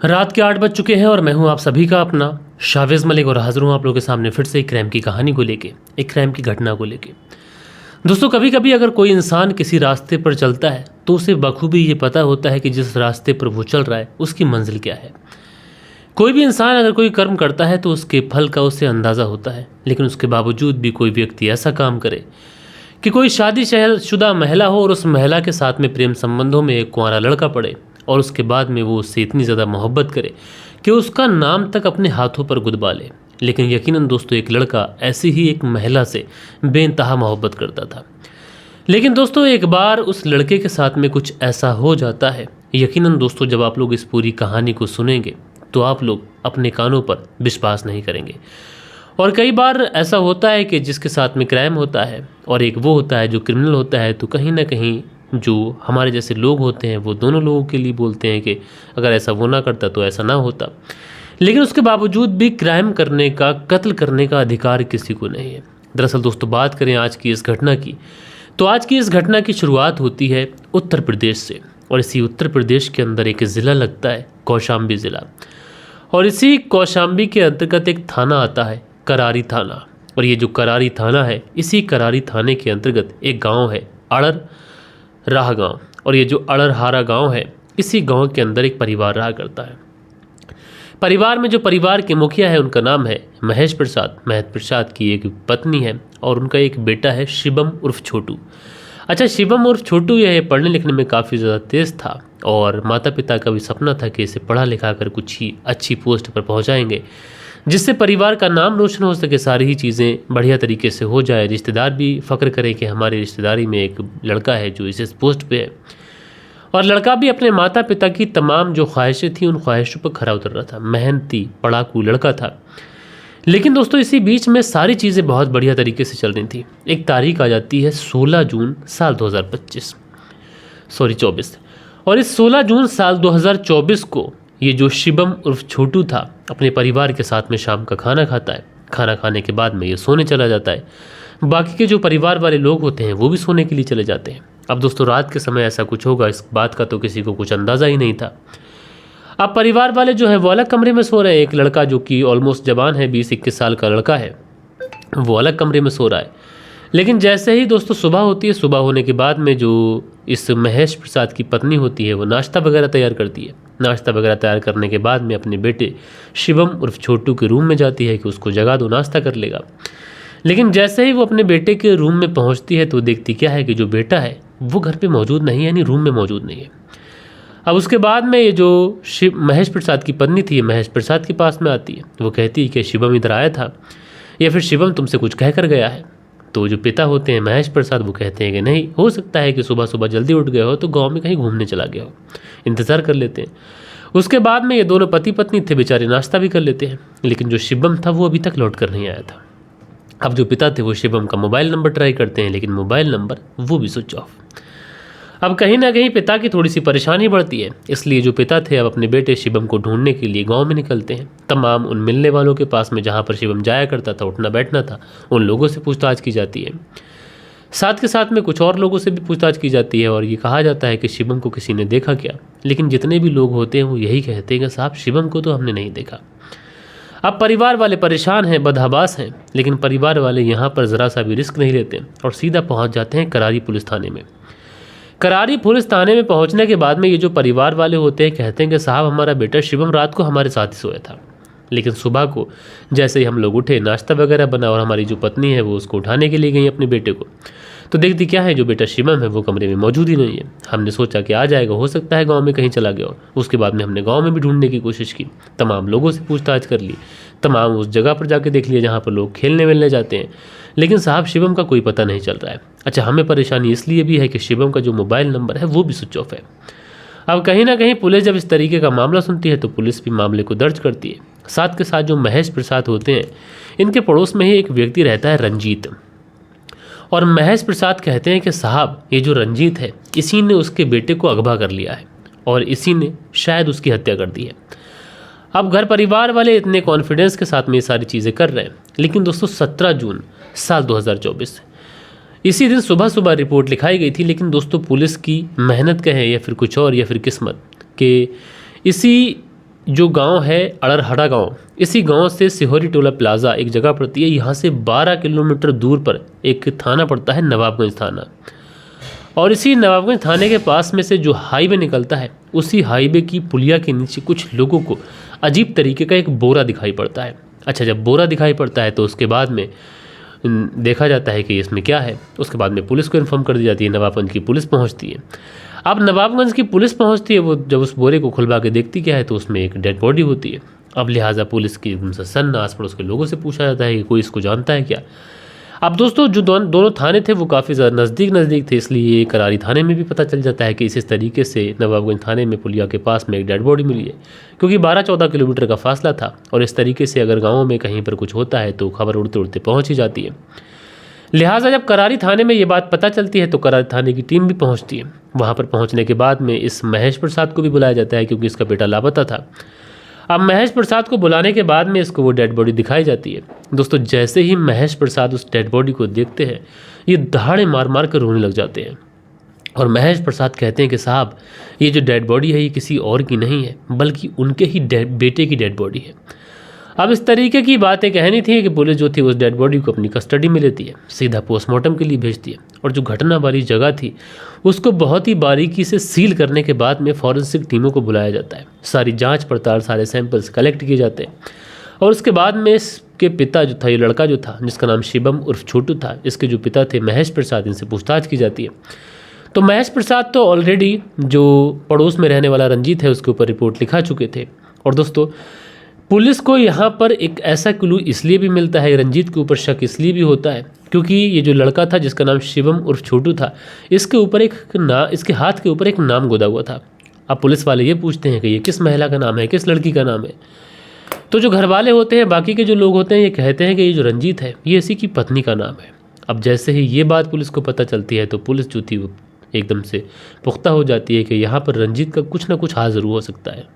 रात के 8 बज चुके हैं और मैं हूं आप सभी का अपना शावेज़ मलिक और हाजिर हूं आप लोगों के सामने फिर से एक क्राइम की कहानी को लेके, एक क्राइम की घटना को लेके। दोस्तों, कभी कभी अगर कोई इंसान किसी रास्ते पर चलता है तो उसे बखूबी ये पता होता है कि जिस रास्ते पर वो चल रहा है उसकी मंजिल क्या है। कोई भी इंसान अगर कोई कर्म करता है तो उसके फल का उसे अंदाज़ा होता है, लेकिन उसके बावजूद भी कोई व्यक्ति ऐसा काम करे कि कोई शादीशुदा महिला हो और उस महिला के साथ में प्रेम संबंधों में एक कुंवारा लड़का पड़े और उसके बाद में वो उससे इतनी ज़्यादा मोहब्बत करे कि उसका नाम तक अपने हाथों पर गुदवा ले। लेकिन यकीनन दोस्तों, एक लड़का ऐसी ही एक महिला से बेइंतहा मोहब्बत करता था। लेकिन दोस्तों, एक बार उस लड़के के साथ में कुछ ऐसा हो जाता है। यकीनन दोस्तों, जब आप लोग इस पूरी कहानी को सुनेंगे तो आप लोग अपने कानों पर विश्वास नहीं करेंगे। और कई बार ऐसा होता है कि जिसके साथ में क्राइम होता है और एक वो होता है जो क्रिमिनल होता है, तो कहीं ना कहीं जो हमारे जैसे लोग होते हैं वो दोनों लोगों के लिए बोलते हैं कि अगर ऐसा वो ना करता तो ऐसा ना होता। लेकिन उसके बावजूद भी क्राइम करने का, कत्ल करने का अधिकार किसी को नहीं है। दरअसल दोस्तों, बात करें आज की इस घटना की, तो आज की इस घटना की शुरुआत होती है उत्तर प्रदेश से। और इसी उत्तर प्रदेश के अंदर एक ज़िला लगता है कौशाम्बी ज़िला, और इसी कौशाम्बी के अंतर्गत एक थाना आता है करारी थाना। और ये जो करारी थाना है, इसी करारी थाने के अंतर्गत एक गांव है अड़र राह गांव। और ये जो अड़रहारा गांव है, इसी गांव के अंदर एक परिवार रहा करता है। परिवार में जो परिवार के मुखिया है उनका नाम है महेश प्रसाद। महेश प्रसाद की एक पत्नी है और उनका एक बेटा है शिवम उर्फ छोटू। अच्छा, शिवम उर्फ छोटू यह पढ़ने लिखने में काफ़ी ज़्यादा तेज़ था और माता पिता का भी सपना था कि इसे पढ़ा लिखा कर कुछ ही अच्छी पोस्ट पर पहुंचाएंगे, जिससे परिवार का नाम रोशन हो सके, सारी ही चीज़ें बढ़िया तरीके से हो जाए, रिश्तेदार भी फ़ख्र करें कि हमारी रिश्तेदारी में एक लड़का है जो इस पोस्ट पे है। और लड़का भी अपने माता पिता की तमाम जो ख्वाहिशें थी उन ख्वाहिशों पर खरा उतर रहा था। मेहनती पढ़ाकू लड़का था। लेकिन दोस्तों, इसी बीच में सारी चीज़ें बहुत बढ़िया तरीके से चल रही थी। एक तारीख आ जाती है 16 जून साल 2024। और इस 16 जून साल 2024 को ये जो शिवम उर्फ छोटू था अपने परिवार के साथ में शाम का खाना खाता है। खाना खाने के बाद में ये सोने चला जाता है। बाकी के जो परिवार वाले लोग होते हैं वो भी सोने के लिए चले जाते हैं। अब दोस्तों, रात के समय ऐसा कुछ होगा इस बात का तो किसी को कुछ अंदाज़ा ही नहीं था। अब परिवार वाले जो है वो अलग कमरे में सो रहे हैं। एक लड़का जो कि ऑलमोस्ट जवान है, 20-21 साल का लड़का है, वो अलग कमरे में सो रहा है। लेकिन जैसे ही दोस्तों सुबह होती है, सुबह होने के बाद में जो इस महेश प्रसाद की पत्नी होती है वो नाश्ता वगैरह तैयार करती है। नाश्ता वगैरह तैयार करने के बाद में अपने बेटे शिवम उर्फ छोटू के रूम में जाती है कि उसको जगा दो, नाश्ता कर लेगा। लेकिन जैसे ही वो अपने बेटे के रूम में पहुंचती है तो देखती क्या है कि जो बेटा है वो घर पे मौजूद नहीं है, यानी रूम में मौजूद नहीं है। अब उसके बाद में ये जो महेश प्रसाद की पत्नी थी, महेश प्रसाद के पास में आती है। वो कहती है कि शिवम इधर आया था या फिर शिवम तुमसे कुछ कह कर गया है। तो जो पिता होते हैं महेश प्रसाद, वो कहते हैं कि नहीं, हो सकता है कि सुबह सुबह जल्दी उठ गए हो तो गांव में कहीं घूमने चला गया हो, इंतज़ार कर लेते हैं। उसके बाद में ये दोनों पति पत्नी थे, बेचारे नाश्ता भी कर लेते हैं। लेकिन जो शिवम था वो अभी तक लौट कर नहीं आया था। अब जो पिता थे वो शिवम का मोबाइल नंबर ट्राई करते हैं, लेकिन मोबाइल नंबर वो भी स्विच ऑफ। अब कहीं ना कहीं पिता की थोड़ी सी परेशानी बढ़ती है, इसलिए जो पिता थे अब अपने बेटे शिवम को ढूंढने के लिए गांव में निकलते हैं। तमाम उन मिलने वालों के पास में जहां पर शिवम जाया करता था, उठना बैठना था, उन लोगों से पूछताछ की जाती है। साथ के साथ में कुछ और लोगों से भी पूछताछ की जाती है और ये कहा जाता है कि शिवम को किसी ने देखा क्या। लेकिन जितने भी लोग होते हैं वो यही कहते हैं कि साहब, शिवम को तो हमने नहीं देखा। अब परिवार वाले परेशान हैं, बदहवास हैं, लेकिन परिवार वाले यहाँ पर ज़रा सा भी रिस्क नहीं लेते और सीधा पहुँच जाते हैं करारी पुलिस थाने में। करारी पुलिस थाने में पहुंचने के बाद में ये जो परिवार वाले होते हैं कहते हैं कि साहब, हमारा बेटा शिवम रात को हमारे साथ ही सोया था, लेकिन सुबह को जैसे ही हम लोग उठे, नाश्ता वगैरह बना और हमारी जो पत्नी है वो उसको उठाने के लिए गई अपने बेटे को, तो देखती क्या है जो बेटा शिवम है वो कमरे में मौजूद ही नहीं है। हमने सोचा कि आ जाएगा, हो सकता है गाँव में कहीं चला गया हो। उसके बाद में हमने गाँव में भी ढूंढने की कोशिश की, तमाम लोगों से पूछताछ कर ली, तमाम उस जगह पर जाके देख लिया जहाँ पर लोग खेलने वेलने जाते हैं, लेकिन साहब शिवम का कोई पता नहीं चल रहा है। अच्छा, हमें परेशानी इसलिए भी है कि शिवम का जो मोबाइल नंबर है वो भी स्विच ऑफ है। अब कहीं ना कहीं पुलिस जब इस तरीके का मामला सुनती है तो पुलिस भी मामले को दर्ज करती है। साथ के साथ जो महेश प्रसाद होते हैं, इनके पड़ोस में ही एक व्यक्ति रहता है रंजीत। और महेश प्रसाद कहते हैं कि साहब, ये जो रंजीत है इसी ने उसके बेटे को अगवा कर लिया है और इसी ने शायद उसकी हत्या कर दी है। अब घर परिवार वाले इतने कॉन्फिडेंस के साथ में ये सारी चीज़ें कर रहे हैं। लेकिन दोस्तों, 17 जून साल 2024 इसी दिन सुबह सुबह रिपोर्ट लिखाई गई थी। लेकिन दोस्तों, पुलिस की मेहनत कहें या फिर कुछ और या फिर किस्मत के इसी जो गांव है अड़रहड़ा गांव, इसी गांव से सिहोरी टोला प्लाजा एक जगह पड़ती है। यहाँ से 12 किलोमीटर दूर पर एक थाना पड़ता है, नवाबगंज थाना। और इसी नवाबगंज थाने के पास में से जो हाईवे निकलता है, उसी हाईवे की पुलिया के नीचे कुछ लोगों को अजीब तरीके का एक बोरा दिखाई पड़ता है। अच्छा, जब बोरा दिखाई पड़ता है तो उसके बाद में देखा जाता है कि इसमें क्या है। उसके बाद में पुलिस को इन्फॉर्म कर दी जाती है, नवाबगंज की पुलिस पहुंचती है। अब नवाबगंज की पुलिस पहुंचती है, वो जब उस बोरे को खुलवा के देखती क्या है तो उसमें एक डेड बॉडी होती है। अब लिहाजा पुलिस की उनसे सन्न आस पड़ोस के लोगों से पूछा जाता है कि कोई इसको जानता है क्या। अब दोस्तों जो दोनों थाने थे वो काफ़ी ज़्यादा नज़दीक थे, इसलिए करारी थाने में भी पता चल जाता है कि इस तरीके से नवाबगंज थाने में पुलिया के पास में एक डेड बॉडी मिली है, क्योंकि 12-14 किलोमीटर का फासला था। और इस तरीके से अगर गाँव में कहीं पर कुछ होता है तो खबर उड़ते उड़ते पहुँच ही जाती है। लिहाजा जब करारी थाने में ये बात पता चलती है तो करारी थाने की टीम भी पहुंचती है। वहां पर पहुंचने के बाद में इस महेश प्रसाद को भी बुलाया जाता है, क्योंकि इसका बेटा लापता था। अब महेश प्रसाद को बुलाने के बाद में इसको वो डेड बॉडी दिखाई जाती है। दोस्तों जैसे ही महेश प्रसाद उस डेड बॉडी को देखते हैं, ये दहाड़े मार मार कर रोने लग जाते हैं। और महेश प्रसाद कहते हैं कि साहब, ये जो डेड बॉडी है ये किसी और की नहीं है, बल्कि उनके ही बेटे की डेड बॉडी है। अब इस तरीके की बातें कहनी थी कि पुलिस जो थी उस डेड बॉडी को अपनी कस्टडी में लेती है, सीधा पोस्टमार्टम के लिए भेजती है। और जो घटना वाली जगह थी उसको बहुत ही बारीकी से सील करने के बाद में फॉरेंसिक टीमों को बुलाया जाता है। सारी जांच पड़ताल, सारे सैंपल्स कलेक्ट किए जाते हैं। और उसके बाद में इसके पिता जो था, ये लड़का जो था जिसका नाम शिवम उर्फ छोटू था, इसके जो पिता थे महेश प्रसाद, इनसे पूछताछ की जाती है। तो महेश प्रसाद तो ऑलरेडी जो पड़ोस में रहने वाला रंजीत है उसके ऊपर रिपोर्ट लिखा चुके थे। और दोस्तों पुलिस को यहाँ पर एक ऐसा क्लू इसलिए भी मिलता है, रंजीत के ऊपर शक इसलिए भी होता है क्योंकि ये जो लड़का था जिसका नाम शिवम उर्फ छोटू था, इसके ऊपर इसके हाथ के ऊपर एक नाम गोदा हुआ था। अब पुलिस वाले ये पूछते हैं कि ये किस महिला का नाम है, किस लड़की का नाम है। तो जो घर वाले होते हैं, बाकी के जो लोग होते हैं, ये कहते हैं कि ये जो रंजीत है ये इसी की पत्नी का नाम है। अब जैसे ही ये बात पुलिस को पता चलती है तो पुलिस जो थी वो एकदम से पुख्ता हो जाती है कि यहाँ पर रंजीत का कुछ ना कुछ हाथ ज़रूर हो सकता है।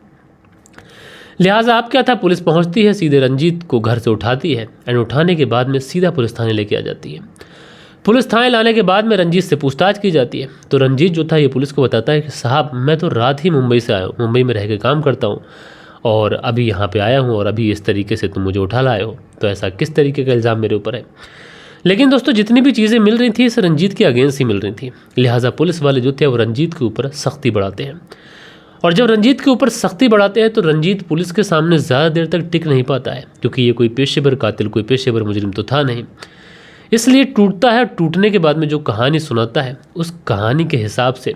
लिहाजा अब क्या था, पुलिस पहुंचती है, सीधे रंजीत को घर से उठाती है एंड उठाने के बाद में सीधा पुलिस थाने लेके आ जाती है। पुलिस थाने लाने के बाद में रंजीत से पूछताछ की जाती है। तो रंजीत जो था ये पुलिस को बताता है कि साहब, मैं तो रात ही मुंबई से आया हूँ, मुंबई में रह के काम करता हूँ और अभी यहाँ पे आया हूँ और अभी इस तरीके से तुम मुझे उठा लाए हो, तो ऐसा किस तरीके का इल्ज़ाम मेरे ऊपर है। लेकिन दोस्तों जितनी भी चीज़ें मिल रही थी इस रंजीत के अगेंस्ट ही मिल रही थी। लिहाजा पुलिस वाले जो थे वो रंजीत के ऊपर सख्ती बढ़ाते हैं। और जब रंजीत के ऊपर सख्ती बढ़ाते हैं तो रंजीत पुलिस के सामने ज़्यादा देर तक टिक नहीं पाता है, क्योंकि ये कोई पेशेवर कातिल, कोई पेशेवर मुजरिम तो था नहीं। इसलिए टूटता है। टूटने के बाद में जो कहानी सुनाता है उस कहानी के हिसाब से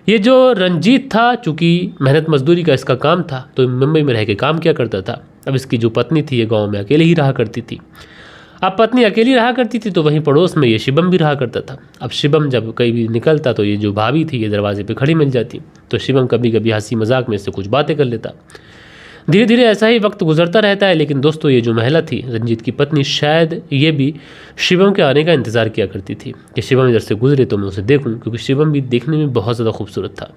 ये जो रंजीत था, चूँकि मेहनत मजदूरी का इसका काम था, तो मुंबई में रह के काम किया करता था। अब इसकी जो पत्नी थी ये गाँव में अकेले ही रहा करती थी। अब पत्नी अकेली रहा करती थी तो वहीं पड़ोस में ये शिवम भी रहा करता था। अब शिवम जब कहीं भी निकलता तो ये जो भाभी थी ये दरवाजे पे खड़ी मिल जाती, तो शिवम कभी कभी हंसी मजाक में इससे कुछ बातें कर लेता। धीरे धीरे ऐसा ही वक्त गुजरता रहता है। लेकिन दोस्तों ये जो महिला थी रंजीत की पत्नी, शायद ये भी शिवम के आने का इंतज़ार किया करती थी कि शिवम इधर से गुजरे तो मैं उसे देखूँ, क्योंकि शिवम भी देखने में बहुत ज़्यादा खूबसूरत था।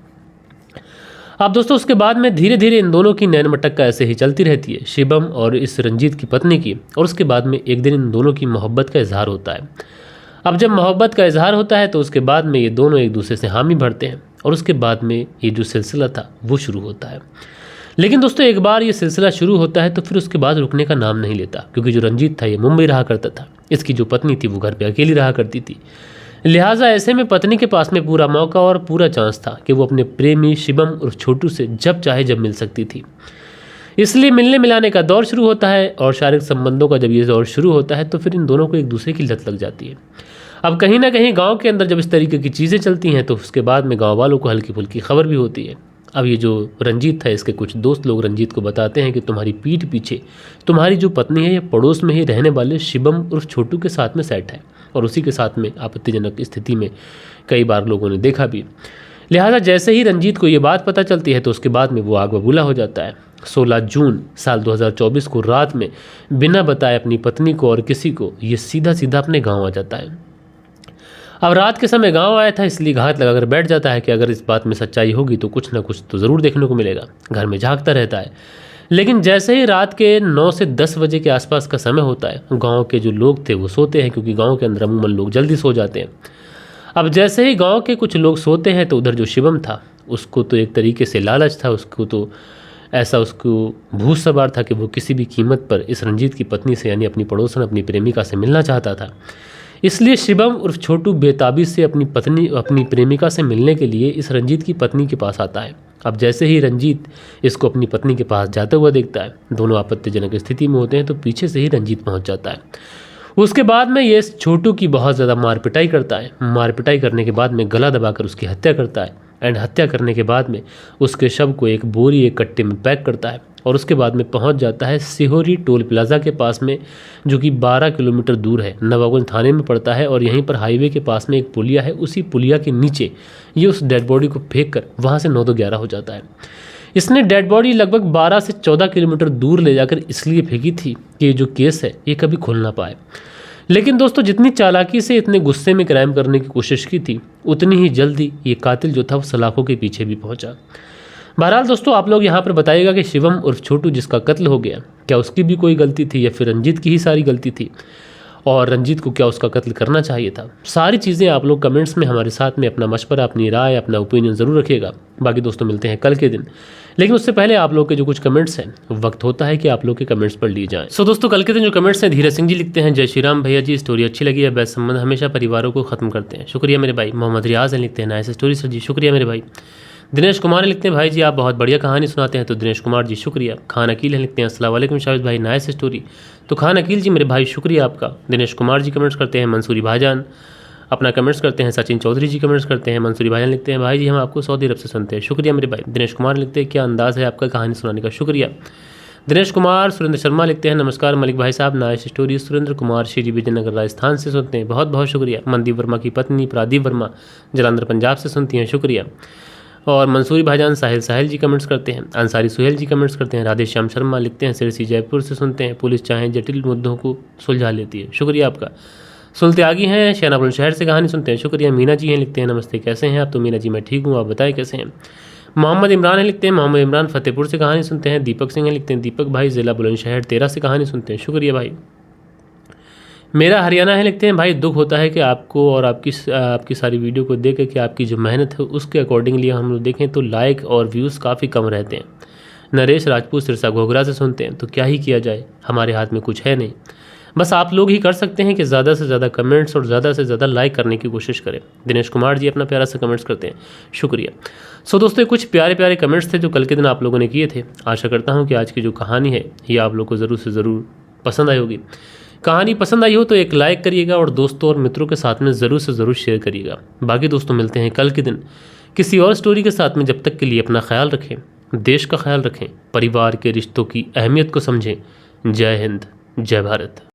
अब दोस्तों उसके बाद में धीरे धीरे इन दोनों की नैन मटक्का ऐसे ही चलती रहती है, शिवम और इस रंजीत की पत्नी की। और उसके बाद में एक दिन इन दोनों की मोहब्बत का इजहार होता है। अब जब मोहब्बत का इजहार होता है तो उसके बाद में ये दोनों एक दूसरे से हामी भरते हैं और उसके बाद में ये जो सिलसिला था वो शुरू होता है। लेकिन दोस्तों एक बार ये सिलसिला शुरू होता है तो फिर उसके बाद रुकने का नाम नहीं लेता, क्योंकि जो रंजीत था ये मुंबई रहा करता था, इसकी जो पत्नी थी वो घर पर अकेली रहा करती थी। लिहाजा ऐसे में पत्नी के पास में पूरा मौका और पूरा चांस था कि वो अपने प्रेमी शिवम और छोटू से जब चाहे जब मिल सकती थी। इसलिए मिलने मिलाने का दौर शुरू होता है और शारीरिक संबंधों का जब ये दौर शुरू होता है तो फिर इन दोनों को एक दूसरे की लत लग जाती है। अब कहीं ना कहीं गांव के अंदर जब इस तरीके की चीज़ें चलती हैं तो उसके बाद में गांव वालों को हल्की फुल्की खबर भी होती है। अब ये जो रंजीत था इसके कुछ दोस्त लोग रंजीत को बताते हैं कि तुम्हारी पीठ पीछे तुम्हारी जो पत्नी है ये पड़ोस में ही रहने वाले शिवम उर्फ छोटू के साथ में सेट है और उसी के साथ में आपत्तिजनक स्थिति में कई बार लोगों ने देखा भी। लिहाजा जैसे ही रंजीत को ये बात पता चलती है तो उसके बाद में वो आग बबूला हो जाता है। 16 जून साल 2024 को रात में बिना बताए अपनी पत्नी को और किसी को ये सीधा सीधा अपने गाँव आ जाता है। अब रात के समय गांव आया था इसलिए घात लगाकर बैठ जाता है कि अगर इस बात में सच्चाई होगी तो कुछ ना कुछ तो ज़रूर देखने को मिलेगा। घर में झांकता रहता है। लेकिन जैसे ही रात के 9 से 10 बजे के आसपास का समय होता है, गांव के जो लोग थे वो सोते हैं, क्योंकि गांव के अंदर अमूमन लोग जल्दी सो जाते हैं। अब जैसे ही गांव के कुछ लोग सोते हैं तो उधर जो शिवम था उसको तो एक तरीके से लालच था, उसको तो ऐसा उसको भूत सवार था कि वो किसी भी कीमत पर इस रंजीत की पत्नी से यानी अपनी पड़ोसन अपनी प्रेमिका से मिलना चाहता था। इसलिए शिवम उर्फ छोटू बेताबी से अपनी प्रेमिका से मिलने के लिए इस रंजीत की पत्नी के पास आता है। अब जैसे ही रंजीत इसको अपनी पत्नी के पास जाते हुआ देखता है, दोनों आपत्तिजनक स्थिति में होते हैं, तो पीछे से ही रंजीत पहुंच जाता है। उसके बाद में ये छोटू की बहुत ज़्यादा मार पिटाई करता है। मार पिटाई करने के बाद में गला दबाकर उसकी हत्या करता है एंड हत्या करने के बाद में उसके शव को एक बोरी एक कट्टे में पैक करता है और उसके बाद में पहुंच जाता है सिहोरी टोल प्लाजा के पास में, जो कि 12 किलोमीटर दूर है, नवाबगंज थाने में पड़ता है। और यहीं पर हाईवे के पास में एक पुलिया है, उसी पुलिया के नीचे ये उस डेड बॉडी को फेंक कर वहाँ से 9-11 हो जाता है। इसने डेड बॉडी लगभग 12 से 14 किलोमीटर दूर ले जाकर इसलिए फेंकी थी कि ये जो केस है ये कभी खुल ना पाए। लेकिन दोस्तों, जितनी चालाकी से इतने गुस्से में क्राइम करने की कोशिश की थी, उतनी ही जल्दी ये कातिल जो था वो सलाखों के पीछे भी पहुंचा। बहरहाल दोस्तों, आप लोग यहाँ पर बताइएगा कि शिवम उर्फ छोटू जिसका कत्ल हो गया, क्या उसकी भी कोई गलती थी या फिर रंजीत की ही सारी गलती थी, और रंजीत को क्या उसका कत्ल करना चाहिए था। सारी चीज़ें आप लोग कमेंट्स में हमारे साथ में अपना मशवरा, अपनी राय, अपना ओपिनियन ज़रूर रखिएगा। बाकी दोस्तों, मिलते हैं कल के दिन, लेकिन उससे पहले आप लोग के जो कुछ कमेंट्स हैं, वक्त होता है कि आप लोग के कमेंट्स पढ़ लिए जाएं। सो दोस्तों, कल के दिन जो कमेंट्स हैं, धीरज सिंह जी लिखते हैं, जय श्री राम भैया जी, स्टोरी अच्छी लगी है, बेस्ट संबंध हमेशा परिवारों को खत्म करते हैं, शुक्रिया मेरे भाई। मोहम्मद रियाज हैं लिखते हैं, नाइस स्टोरी सर जी, शुक्रिया मेरे भाई। दिनेश कुमार लिखते हैं, भाई जी आप बहुत बढ़िया कहानी सुनाते हैं, तो दिनेश कुमार जी शुक्रिया। खान अकील हैं लिखते हैं, अस्सलाम वालेकुम शाहिद भाई, नाइस स्टोरी, तो खान अकील जी मेरे भाई शुक्रिया आपका। दिनेश कुमार जी कमेंट्स करते हैं, मंसूरी भाईजान अपना कमेंट्स करते हैं, सचिन चौधरी जी कमेंट्स करते हैं, मंसूरी भाईजान लिखते हैं, भाई जी हम आपको सऊदी अरब से सुनते हैं, शुक्रिया मेरे भाई। दिनेश कुमार लिखते हैं, क्या अंदाज़ है आपका कहानी सुनाने का, शुक्रिया। दिनेश कुमार। सुरेंद्र शर्मा लिखते हैं, नमस्कार मलिक भाई साहब, नाइस स्टोरी। सुरेंद्र कुमार श्री विजयनगर राजस्थान से सुनते हैं, बहुत बहुत शुक्रिया। मनदीप वर्मा की पत्नी प्रादीप वर्मा जलंधर पंजाब से सुनती हैं, शुक्रिया। और मंसूरी भाईजान साहिल जी कमेंट्स करते हैं, अंसारी सुहेल जी कमेंट्स करते हैं, राधे श्याम शर्मा लिखते हैं, सिरसी जयपुर से सुनते हैं, पुलिस चाहे जटिल मुद्दों को सुलझा लेती है, शुक्रिया आपका। सुल्तागी हैं, शहनापुर शहर से कहानी सुनते हैं, शुक्रिया। मीना जी हैं लिखते हैं, नमस्ते कैसे हैं आप, तो मीना जी मैं ठीक हूँ, आप बताएं कैसे हैं। मोहम्मद इमरान है लिखते हैं, मोहम्मद इमरान फतेहपुर से कहानी सुनते हैं। दीपक सिंह है लिखते हैं, दीपक भाई ज़िला बुलंदशहर 13 से कहानी सुनते हैं, शुक्रिया भाई। मेरा हरियाणा है लिखते हैं, भाई दुख होता है कि आपको और आपकी सारी वीडियो को देख के आपकी जो मेहनत है उसके अकॉर्डिंगली हम लोग देखें तो लाइक और व्यूज़ काफ़ी कम रहते हैं। नरेश राजपूत सिरसा घोघरा से सुनते हैं, तो क्या ही किया जाए, हमारे हाथ में कुछ है नहीं, बस आप लोग ही कर सकते हैं कि ज़्यादा से ज़्यादा कमेंट्स और ज़्यादा से ज़्यादा लाइक करने की कोशिश करें। दिनेश कुमार जी अपना प्यारा सा कमेंट्स करते हैं, शुक्रिया। सो दोस्तों, ये कुछ प्यारे प्यारे कमेंट्स थे जो कल के दिन आप लोगों ने किए थे। आशा करता हूँ कि आज की जो कहानी है ये आप लोग को ज़रूर से ज़रूर पसंद आई होगी। कहानी पसंद आई हो तो एक लाइक करिएगा और दोस्तों और मित्रों के साथ में ज़रूर से ज़रूर शेयर करिएगा। बाकी दोस्तों, मिलते हैं कल के दिन किसी और स्टोरी के साथ में। जब तक के लिए अपना ख्याल रखें, देश का ख्याल रखें, परिवार के रिश्तों की अहमियत को समझें। जय हिंद, जय भारत।